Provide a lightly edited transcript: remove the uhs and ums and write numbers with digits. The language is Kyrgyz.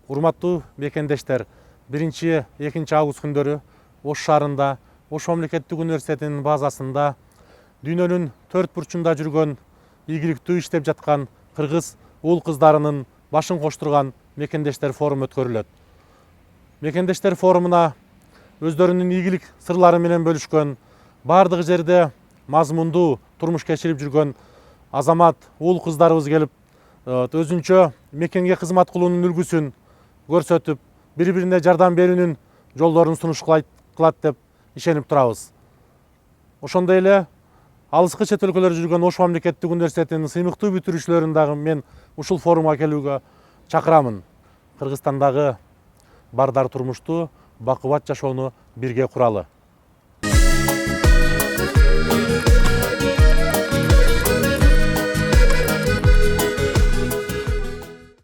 Урматтуу мекендештер, 1-2 август күндөрү Ош шаарында, Ош мамлекеттик университетинин базасында дүйнөнүн төрт бурчунда жүргөн ийгиликтүү иштеп жаткан кыргыз уул кыздарынын башын коштурган мекендештер форуму өткөрүлөт. Мекендештер форумуна өздөрүнүн ийгилик сырлары менен бөлүшкөн, бардык жерде мазмундуу турмуш кечирип жүргөн азамат уул кыздарыбыз келип, өзүнчө мекенге кызмат кылуунун үлгүсүн көрсөтүп, бири-бирине жардам берүүнүн жолдорун сунуш кылат деп ишенип турабыз. Ошондой эле алыскы чет өлкөлөрдө жүргөн Ош мамлекеттик университетинин сыймыктуу бүтүрүүчүлөрүн дагы мен ушул форумга келүүгө чакырамын. Кыргызстандагы бардар турмушту бакубат жашоону бирге куралы.